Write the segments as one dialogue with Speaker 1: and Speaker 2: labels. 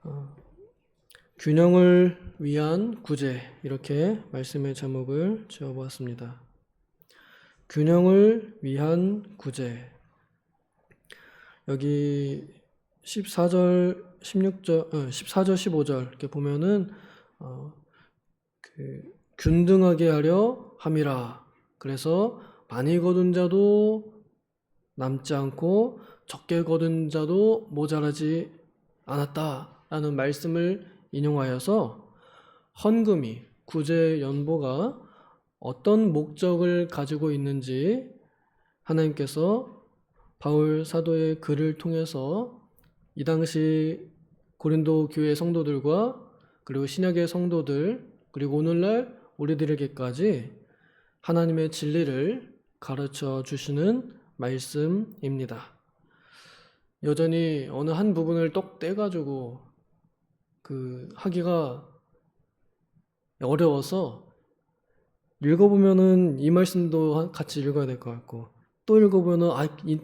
Speaker 1: 어, 균형을 위한 구제, 이렇게 말씀의 제목을 지어보았습니다. 균형을 위한 구제. 여기 14절, 16절, 14절, 15절 이렇게 보면은 균등하게 하려 함이라. 그래서 많이 거둔 자도 남지 않고 적게 거둔 자도 모자라지 않았다라는 말씀을 인용하여서 헌금이, 구제 연보가 어떤 목적을 가지고 있는지 하나님께서 바울 사도의 글을 통해서 이 당시 고린도 교회 성도들과 그리고 신약의 성도들 그리고 오늘날 우리들에게까지 하나님의 진리를 가르쳐 주시는 말씀입니다. 여전히 어느 한 부분을 똑 떼가지고 하기가 어려워서 읽어보면은 이 말씀도 같이 읽어야 될 것 같고 또 읽어보면은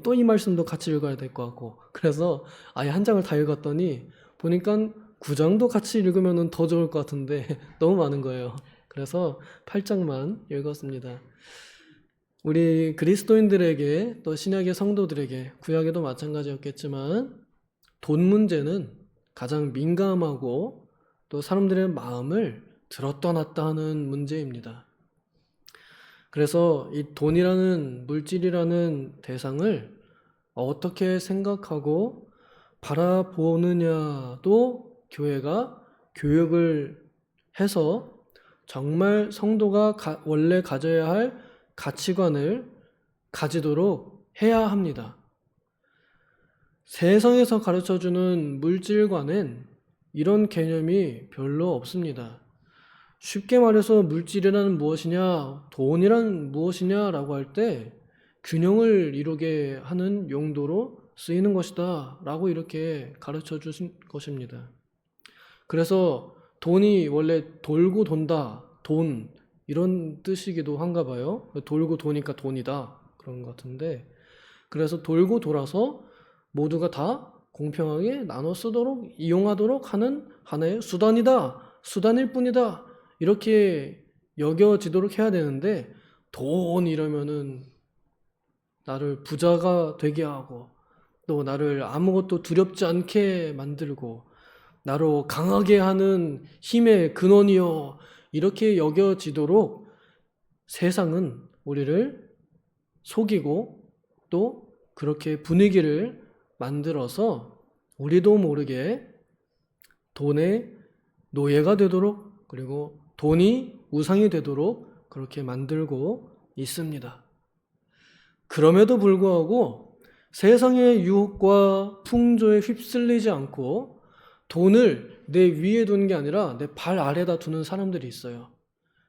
Speaker 1: 또 이 말씀도 같이 읽어야 될 것 같고 그래서 아예 한 장을 다 읽었더니 보니까 9장도 같이 읽으면은 더 좋을 것 같은데 너무 많은 거예요. 그래서 8장만 읽었습니다. 우리 그리스도인들에게 또 신약의 성도들에게 구약에도 마찬가지였겠지만 돈 문제는 가장 민감하고 또 사람들의 마음을 들었다 놨다 하는 문제입니다. 그래서 이 돈이라는 물질이라는 대상을 어떻게 생각하고 바라보느냐도 교회가 교육을 해서 정말 성도가 원래 가져야 할 가치관을 가지도록 해야 합니다. 세상에서 가르쳐주는 물질과는 이런 개념이 별로 없습니다. 쉽게 말해서 물질이란 무엇이냐, 돈이란 무엇이냐라고 할 때 균형을 이루게 하는 용도로 쓰이는 것이다 라고 이렇게 가르쳐 주신 것입니다. 그래서 돈이 원래 돌고 돈다, 돈 이런 뜻이기도 한가 봐요. 돌고 도니까 돈이다 그런 것 같은데 그래서 돌고 돌아서 모두가 다 공평하게 나눠 쓰도록 이용하도록 하는 하나의 수단이다, 수단일 뿐이다 이렇게 여겨지도록 해야 되는데 돈 이러면은 나를 부자가 되게 하고 또 나를 아무것도 두렵지 않게 만들고 나로 강하게 하는 힘의 근원이요 이렇게 여겨지도록 세상은 우리를 속이고 또 그렇게 분위기를 만들어서 우리도 모르게 돈의 노예가 되도록 그리고 돈이 우상이 되도록 그렇게 만들고 있습니다. 그럼에도 불구하고 세상의 유혹과 풍조에 휩쓸리지 않고 돈을 내 위에 두는 게 아니라 내 발 아래다 두는 사람들이 있어요.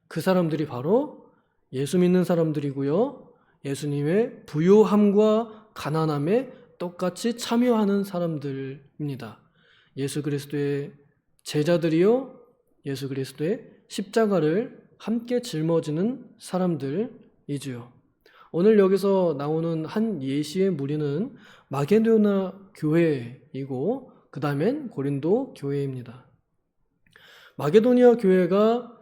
Speaker 1: 그 사람들이 바로 예수 믿는 사람들이고요. 예수님의 부요함과 가난함에 똑같이 참여하는 사람들입니다. 예수 그리스도의 제자들이요. 예수 그리스도의 십자가를 함께 짊어지는 사람들이지요. 오늘 여기서 나오는 한 예시의 무리는 마게도냐 교회이고 그 다음엔 고린도 교회입니다. 마게도냐 교회가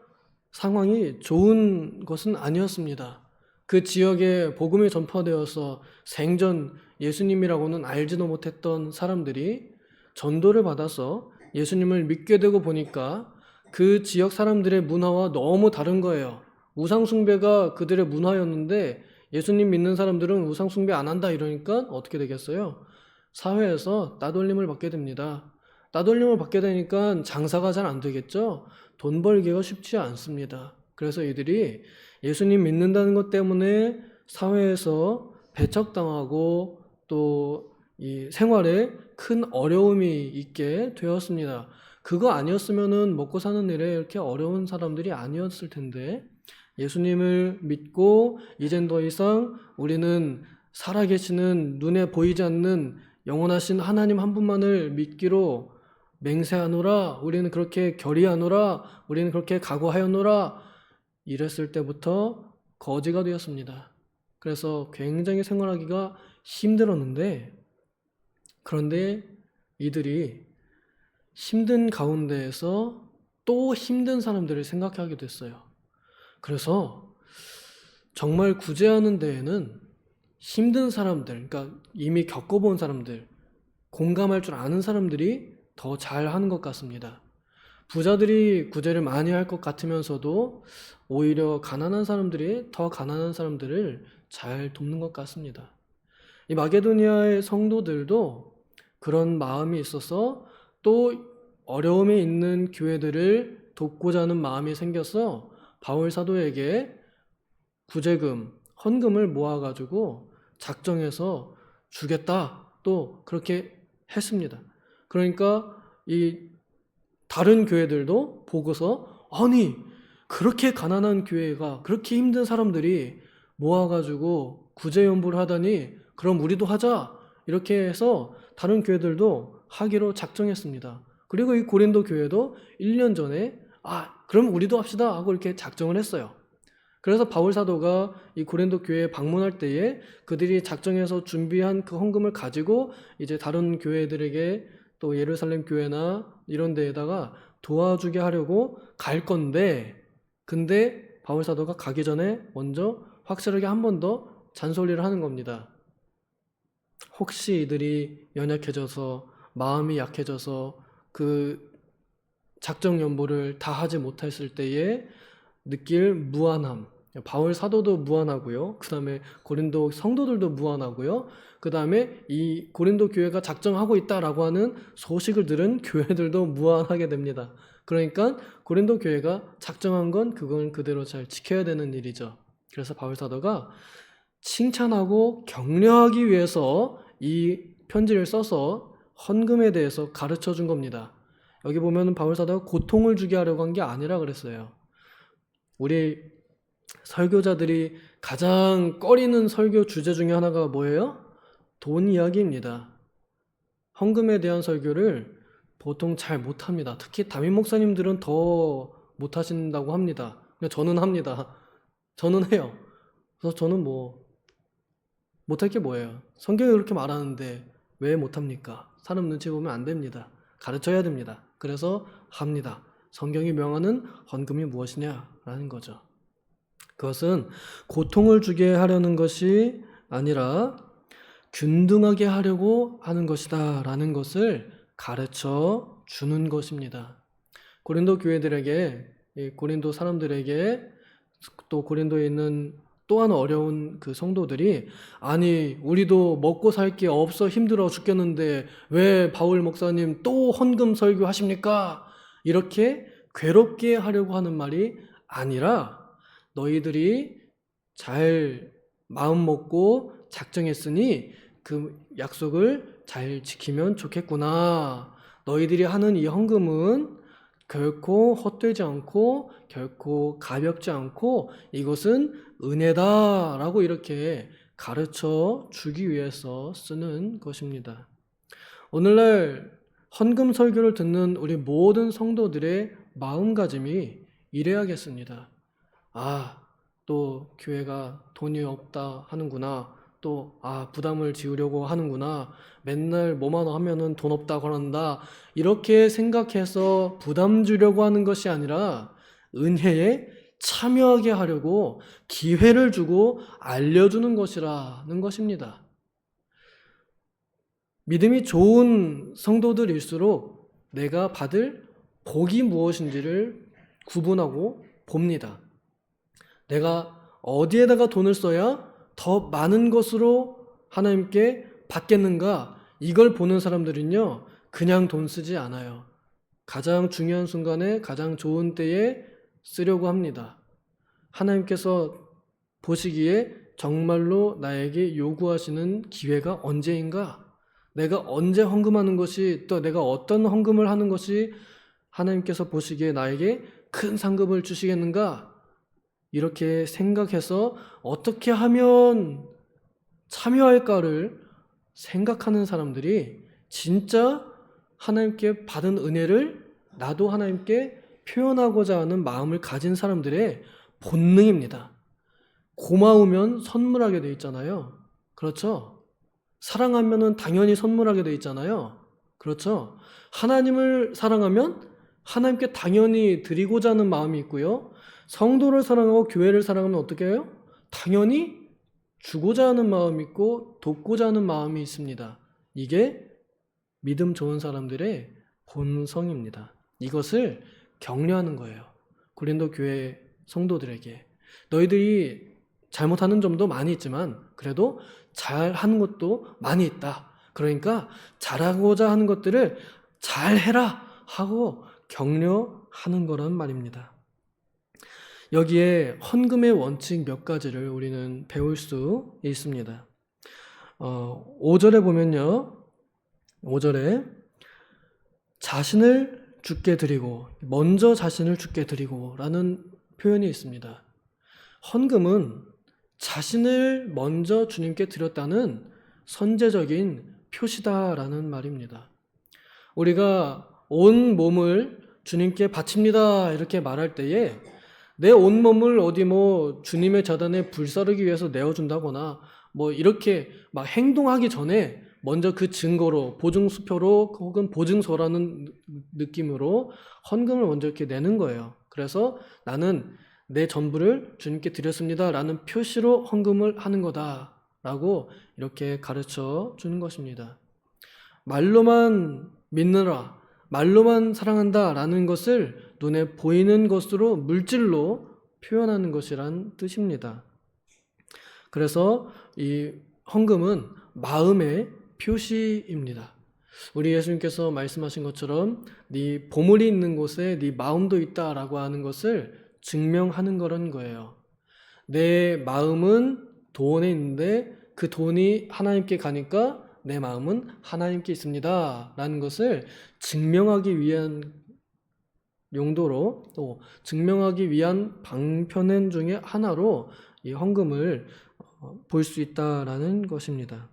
Speaker 1: 상황이 좋은 것은 아니었습니다. 그 지역에 복음이 전파되어서 생전 예수님이라고는 알지도 못했던 사람들이 전도를 받아서 예수님을 믿게 되고 보니까 그 지역 사람들의 문화와 너무 다른 거예요. 우상숭배가 그들의 문화였는데 예수님 믿는 사람들은 우상숭배 안 한다 이러니까 어떻게 되겠어요? 사회에서 따돌림을 받게 됩니다. 따돌림을 받게 되니까 장사가 잘 안 되겠죠? 돈 벌기가 쉽지 않습니다. 그래서 이들이 예수님 믿는다는 것 때문에 사회에서 배척당하고 또 이 생활에 큰 어려움이 있게 되었습니다. 그거 아니었으면은 먹고 사는 일에 이렇게 어려운 사람들이 아니었을 텐데 예수님을 믿고 이젠 더 이상 우리는 살아계시는 눈에 보이지 않는 영원하신 하나님 한 분만을 믿기로 맹세하노라, 우리는 그렇게 결의하노라, 우리는 그렇게 각오하였노라 이랬을 때부터 거지가 되었습니다. 그래서 굉장히 생활하기가 힘들었는데 그런데 이들이 힘든 가운데에서 또 힘든 사람들을 생각하게 됐어요. 그래서 정말 구제하는 데에는 힘든 사람들, 그러니까 이미 겪어본 사람들, 공감할 줄 아는 사람들이 더 잘하는 것 같습니다. 부자들이 구제를 많이 할 것 같으면서도 오히려 가난한 사람들이 더 가난한 사람들을 잘 돕는 것 같습니다. 이 마게도니아의 성도들도 그런 마음이 있어서 또 어려움에 있는 교회들을 돕고자 하는 마음이 생겨서 바울 사도에게 구제금, 헌금을 모아가지고 작정해서 주겠다. 또 그렇게 했습니다. 그러니까 이 다른 교회들도 보고서 아니 그렇게 가난한 교회가 그렇게 힘든 사람들이 모아가지고 구제연부를 하다니 그럼 우리도 하자 이렇게 해서 다른 교회들도 하기로 작정했습니다. 그리고 이 고린도 교회도 1년 전에 그럼 우리도 합시다 하고 이렇게 작정을 했어요. 그래서 바울 사도가 이 고린도 교회에 방문할 때에 그들이 작정해서 준비한 그 헌금을 가지고 이제 다른 교회들에게 또 예루살렘 교회나 이런 데에다가 도와주게 하려고 갈 건데, 근데 바울 사도가 가기 전에 먼저 확실하게 한 번 더 잔소리를 하는 겁니다. 혹시 이들이 연약해져서 마음이 약해져서 그 작정 연보를 다 하지 못했을 때에 느낄 무안함, 바울 사도도 무안하고요. 그 다음에 고린도 성도들도 무안하고요. 그 다음에 이 고린도 교회가 작정하고 있다라고 하는 소식을 들은 교회들도 무안하게 됩니다. 그러니까 고린도 교회가 작정한 건 그건 그대로 잘 지켜야 되는 일이죠. 그래서 바울 사도가 칭찬하고 격려하기 위해서 이 편지를 써서 헌금에 대해서 가르쳐 준 겁니다. 여기 보면 바울 사도가 고통을 주게 하려고 한 게 아니라 그랬어요. 우리 설교자들이 가장 꺼리는 설교 주제 중에 하나가 뭐예요? 돈 이야기입니다. 헌금에 대한 설교를 보통 잘 못합니다. 특히 담임 목사님들은 더 못하신다고 합니다. 저는 합니다. 저는 해요. 그래서 저는 못할 게 뭐예요? 성경이 그렇게 말하는데 왜 못합니까? 사람 눈치 보면 안 됩니다. 가르쳐야 됩니다. 그래서 합니다. 성경이 명하는 헌금이 무엇이냐라는 거죠. 그것은 고통을 주게 하려는 것이 아니라 균등하게 하려고 하는 것이다 라는 것을 가르쳐 주는 것입니다. 고린도 교회들에게, 고린도 사람들에게, 또 고린도에 있는 또한 어려운 그 성도들이 아니 우리도 먹고 살 게 없어 힘들어 죽겠는데 왜 바울 목사님 또 헌금 설교하십니까? 이렇게 괴롭게 하려고 하는 말이 아니라 너희들이 잘 마음 먹고 작정했으니 그 약속을 잘 지키면 좋겠구나. 너희들이 하는 이 헌금은 결코 헛되지 않고 결코 가볍지 않고 이것은 은혜다라고 이렇게 가르쳐 주기 위해서 쓰는 것입니다. 오늘날 헌금 설교를 듣는 우리 모든 성도들의 마음가짐이 이래야겠습니다. 또 교회가 돈이 없다 하는구나. 또 부담을 지우려고 하는구나. 맨날 뭐만 하면은 돈 없다고 한다. 이렇게 생각해서 부담 주려고 하는 것이 아니라 은혜에 참여하게 하려고 기회를 주고 알려주는 것이라는 것입니다. 믿음이 좋은 성도들일수록 내가 받을 복이 무엇인지를 구분하고 봅니다. 내가 어디에다가 돈을 써야 더 많은 것으로 하나님께 받겠는가? 이걸 보는 사람들은요, 그냥 돈 쓰지 않아요. 가장 중요한 순간에 가장 좋은 때에 쓰려고 합니다. 하나님께서 보시기에 정말로 나에게 요구하시는 기회가 언제인가? 내가 언제 헌금하는 것이, 또 내가 어떤 헌금을 하는 것이 하나님께서 보시기에 나에게 큰 상급을 주시겠는가? 이렇게 생각해서 어떻게 하면 참여할까를 생각하는 사람들이 진짜 하나님께 받은 은혜를 나도 하나님께 표현하고자 하는 마음을 가진 사람들의 본능입니다. 고마우면 선물하게 돼 있잖아요. 그렇죠? 사랑하면은 당연히 선물하게 돼 있잖아요. 그렇죠? 하나님을 사랑하면 하나님께 당연히 드리고자 하는 마음이 있고요. 성도를 사랑하고 교회를 사랑하면 어떻게 해요? 당연히 주고자 하는 마음이 있고 돕고자 하는 마음이 있습니다. 이게 믿음 좋은 사람들의 본성입니다. 이것을 격려하는 거예요. 고린도 교회 성도들에게. 너희들이 잘못하는 점도 많이 있지만 그래도 잘하는 것도 많이 있다. 그러니까 잘하고자 하는 것들을 잘해라 하고 격려하는 거란 말입니다. 여기에 헌금의 원칙 몇 가지를 우리는 배울 수 있습니다. 5절에 보면요. 5절에 자신을 주께 드리고, 먼저 자신을 주께 드리고 라는 표현이 있습니다. 헌금은 자신을 먼저 주님께 드렸다는 선제적인 표시다라는 말입니다. 우리가 온 몸을 주님께 바칩니다 이렇게 말할 때에 내 온몸을 어디 주님의 재단에 불 사르기 위해서 내어준다거나 이렇게 막 행동하기 전에 먼저 그 증거로 보증수표로 혹은 보증서라는 느낌으로 헌금을 먼저 이렇게 내는 거예요. 그래서 나는 내 전부를 주님께 드렸습니다 라는 표시로 헌금을 하는 거다 라고 이렇게 가르쳐 주는 것입니다. 말로만 믿느라, 말로만 사랑한다 라는 것을 눈에 보이는 것으로 물질로 표현하는 것이란 뜻입니다. 그래서 이 헌금은 마음의 표시입니다. 우리 예수님께서 말씀하신 것처럼 네 보물이 있는 곳에 네 마음도 있다라고 하는 것을 증명하는 거란 거예요. 내 마음은 돈에 있는데 그 돈이 하나님께 가니까 내 마음은 하나님께 있습니다 라는 것을 증명하기 위한 용도로 또 증명하기 위한 방편 중에 하나로 이 헌금을 볼 수 있다라는 것입니다.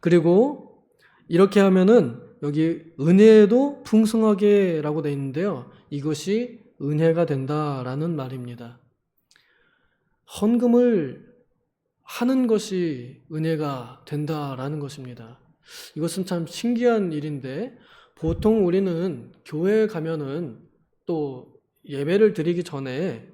Speaker 1: 그리고 이렇게 하면은 여기 은혜도 풍성하게 라고 되어 있는데요. 이것이 은혜가 된다라는 말입니다. 헌금을 하는 것이 은혜가 된다라는 것입니다. 이것은 참 신기한 일인데 보통 우리는 교회에 가면은 또 예배를 드리기 전에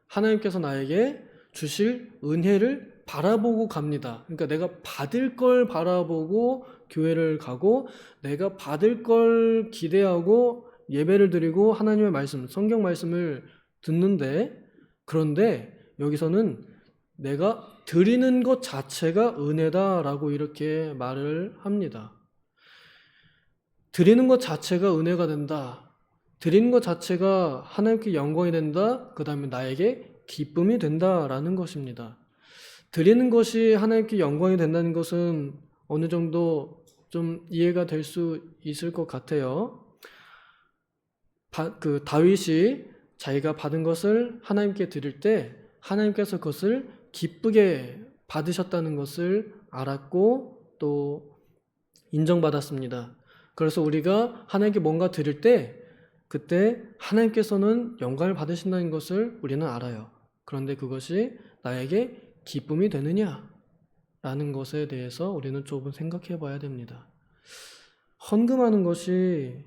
Speaker 1: 하나님께서 나에게 주실 은혜를 바라보고 갑니다. 그러니까 내가 받을 걸 바라보고 교회를 가고 내가 받을 걸 기대하고 예배를 드리고 하나님의 말씀, 성경 말씀을 듣는데 그런데 여기서는 내가 드리는 것 자체가 은혜다라고 이렇게 말을 합니다. 드리는 것 자체가 은혜가 된다. 드리는 것 자체가 하나님께 영광이 된다. 그 다음에 나에게 기쁨이 된다라는 것입니다. 드리는 것이 하나님께 영광이 된다는 것은 어느 정도 좀 이해가 될 수 있을 것 같아요. 다윗이 자기가 받은 것을 하나님께 드릴 때 하나님께서 그것을 기쁘게 받으셨다는 것을 알았고 또 인정받았습니다. 그래서 우리가 하나님께 뭔가 드릴 때 그때 하나님께서는 영광을 받으신다는 것을 우리는 알아요. 그런데 그것이 나에게 기쁨이 되느냐? 라는 것에 대해서 우리는 조금 생각해 봐야 됩니다. 헌금하는 것이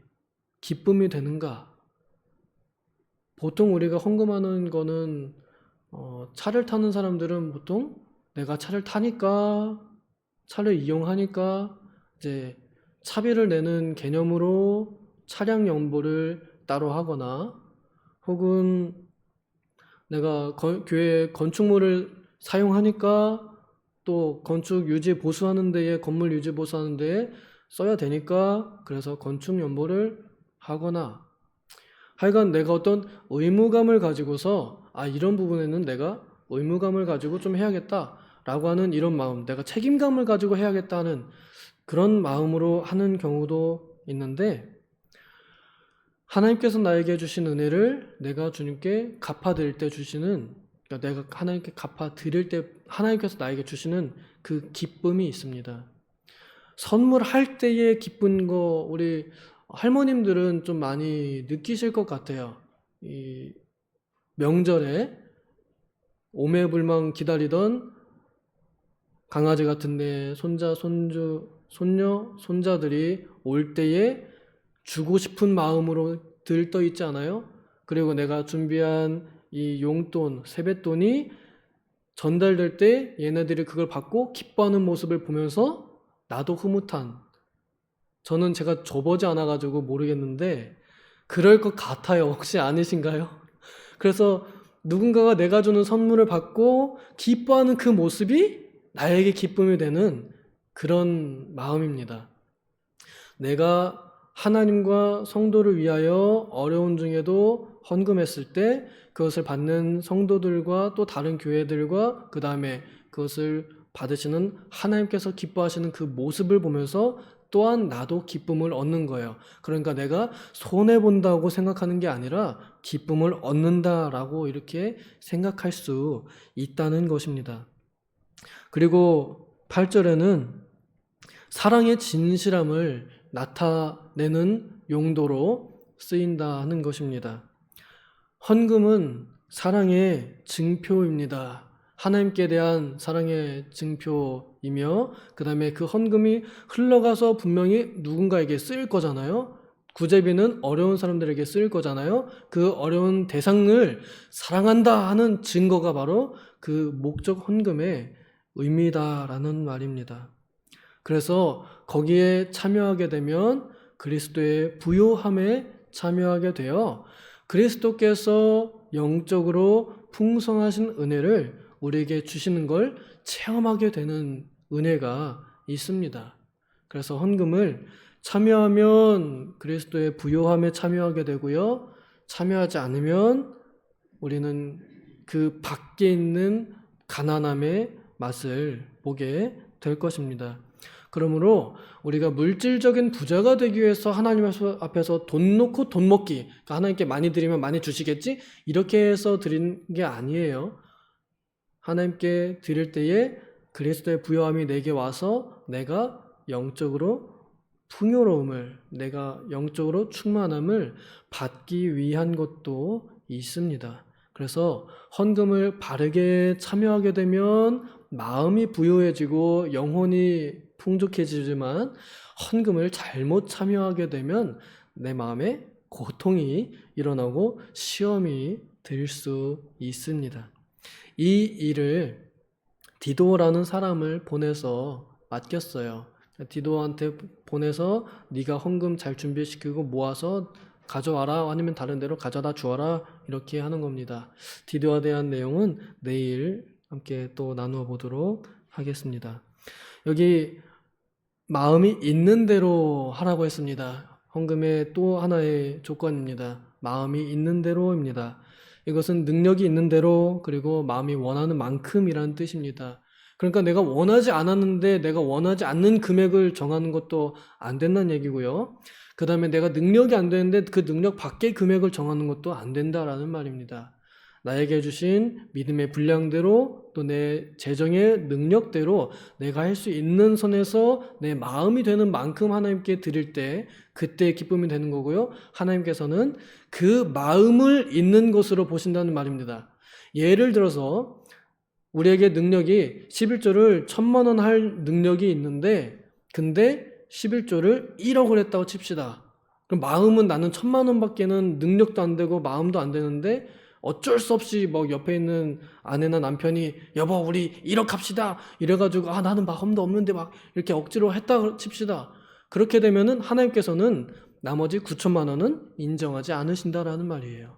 Speaker 1: 기쁨이 되는가? 보통 우리가 헌금하는 거는 차를 타는 사람들은 보통 내가 차를 타니까 차를 이용하니까 이제 차비를 내는 개념으로 차량 연보를 따로 하거나 혹은 내가 교회 건축물을 사용하니까 또 건축 유지 보수하는 데에 건물 유지 보수하는 데에 써야 되니까 그래서 건축 연보를 하거나 하여간 내가 어떤 의무감을 가지고서 이런 부분에는 내가 의무감을 가지고 좀 해야겠다라고 하는 이런 마음, 내가 책임감을 가지고 해야겠다는 그런 마음으로 하는 경우도 있는데 하나님께서 나에게 주신 은혜를 내가 주님께 갚아드릴 때 주시는 그러니까 내가 하나님께 갚아드릴 때 하나님께서 나에게 주시는 그 기쁨이 있습니다. 선물할 때의 기쁜 거 우리 할머님들은 좀 많이 느끼실 것 같아요. 이 명절에 오매불망 기다리던 강아지 같은데 손자, 손주, 손녀, 손자들이 올 때에 주고 싶은 마음으로 들떠 있지 않아요? 그리고 내가 준비한 이 용돈, 세뱃돈이 전달될 때 얘네들이 그걸 받고 기뻐하는 모습을 보면서 나도 흐뭇한, 저는 제가 줘보지 않아가지고 모르겠는데 그럴 것 같아요. 혹시 아니신가요? 그래서 누군가가 내가 주는 선물을 받고 기뻐하는 그 모습이 나에게 기쁨이 되는 그런 마음입니다. 내가 하나님과 성도를 위하여 어려운 중에도 헌금했을 때 그것을 받는 성도들과 또 다른 교회들과 그 다음에 그것을 받으시는 하나님께서 기뻐하시는 그 모습을 보면서 또한 나도 기쁨을 얻는 거예요. 그러니까 내가 손해본다고 생각하는 게 아니라 기쁨을 얻는다라고 이렇게 생각할 수 있다는 것입니다. 그리고 8절에는 사랑의 진실함을 나타내는 용도로 쓰인다 하는 것입니다. 헌금은 사랑의 증표입니다. 하나님께 대한 사랑의 증표이며 그 다음에 그 헌금이 흘러가서 분명히 누군가에게 쓰일 거잖아요. 구제비는 어려운 사람들에게 쓰일 거잖아요. 그 어려운 대상을 사랑한다 하는 증거가 바로 그 목적 헌금의 의미다라는 말입니다. 그래서 거기에 참여하게 되면 그리스도의 부요함에 참여하게 되어 그리스도께서 영적으로 풍성하신 은혜를 우리에게 주시는 걸 체험하게 되는 은혜가 있습니다. 그래서 헌금을 참여하면 그리스도의 부요함에 참여하게 되고요. 참여하지 않으면 우리는 그 밖에 있는 가난함의 맛을 보게 될 것입니다. 그러므로 우리가 물질적인 부자가 되기 위해서 하나님 앞에서 돈 놓고 돈 먹기, 그러니까 하나님께 많이 드리면 많이 주시겠지? 이렇게 해서 드리는 게 아니에요. 하나님께 드릴 때에 그리스도의 부요함이 내게 와서 내가 영적으로 풍요로움을, 내가 영적으로 충만함을 받기 위한 것도 있습니다. 그래서 헌금을 바르게 참여하게 되면 마음이 부요해지고 영혼이 풍족해지지만 헌금을 잘못 참여하게 되면 내 마음에 고통이 일어나고 시험이 들 수 있습니다. 이 일을 디도라는 사람을 보내서 맡겼어요. 디도한테 보내서 네가 헌금 잘 준비시키고 모아서 가져와라, 아니면 다른 데로 가져다 주어라, 이렇게 하는 겁니다. 디도에 대한 내용은 내일 함께 또 나누어 보도록 하겠습니다. 여기 마음이 있는 대로 하라고 했습니다. 헌금의 또 하나의 조건입니다. 마음이 있는 대로입니다. 이것은 능력이 있는 대로, 그리고 마음이 원하는 만큼이라는 뜻입니다. 그러니까 내가 원하지 않았는데 내가 원하지 않는 금액을 정하는 것도 안 된다는 얘기고요. 그 다음에 내가 능력이 안 되는데 그 능력 밖의 금액을 정하는 것도 안 된다라는 말입니다. 나에게 주신 믿음의 분량대로 또 내 재정의 능력대로 내가 할 수 있는 선에서 내 마음이 되는 만큼 하나님께 드릴 때 그때 기쁨이 되는 거고요. 하나님께서는 그 마음을 있는 것으로 보신다는 말입니다. 예를 들어서 우리에게 능력이 11조를 1,000만 원 할 능력이 있는데 근데 11조를 1억을 했다고 칩시다. 그럼 마음은 나는 1,000만 원밖에는 능력도 안 되고 마음도 안 되는데 어쩔 수 없이 뭐 옆에 있는 아내나 남편이 여보 우리 1억 합시다 이래가지고 나는 마음도 없는데 막 이렇게 억지로 했다 칩시다. 그렇게 되면은 하나님께서는 나머지 9천만 원은 인정하지 않으신다라는 말이에요.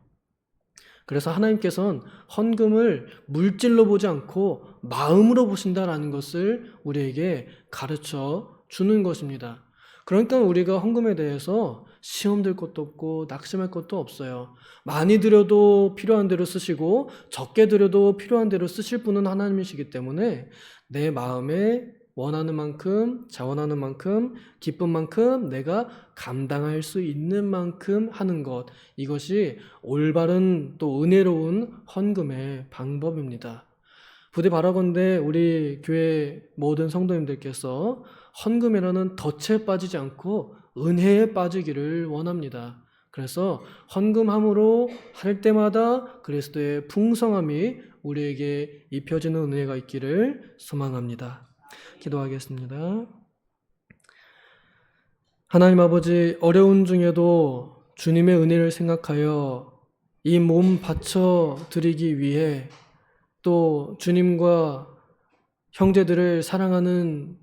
Speaker 1: 그래서 하나님께서는 헌금을 물질로 보지 않고 마음으로 보신다라는 것을 우리에게 가르쳐 주는 것입니다. 그러니까 우리가 헌금에 대해서 시험될 것도 없고 낙심할 것도 없어요. 많이 드려도 필요한 대로 쓰시고 적게 드려도 필요한 대로 쓰실 분은 하나님이시기 때문에 내 마음에 원하는 만큼, 자원하는 만큼, 기쁜 만큼 내가 감당할 수 있는 만큼 하는 것, 이것이 올바른 또 은혜로운 헌금의 방법입니다. 부디 바라건대 우리 교회 모든 성도님들께서 헌금이라는 덫에 빠지지 않고 은혜에 빠지기를 원합니다. 그래서 헌금함으로 할 때마다 그리스도의 풍성함이 우리에게 입혀지는 은혜가 있기를 소망합니다. 기도하겠습니다. 하나님 아버지, 어려운 중에도 주님의 은혜를 생각하여 이 몸 바쳐 드리기 위해 또 주님과 형제들을 사랑하는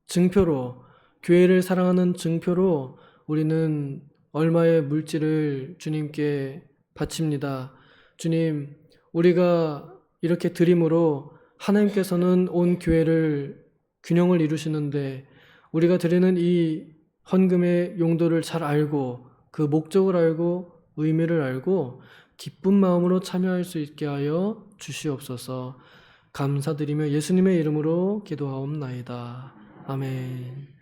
Speaker 1: 증표로, 교회를 사랑하는 증표로 우리는 얼마의 물질을 주님께 바칩니다. 주님, 우리가 이렇게 드림으로 하나님께서는 온 교회를 균형을 이루시는데 우리가 드리는 이 헌금의 용도를 잘 알고 그 목적을 알고 의미를 알고 기쁜 마음으로 참여할 수 있게 하여 주시옵소서. 감사드리며 예수님의 이름으로 기도하옵나이다. 아멘.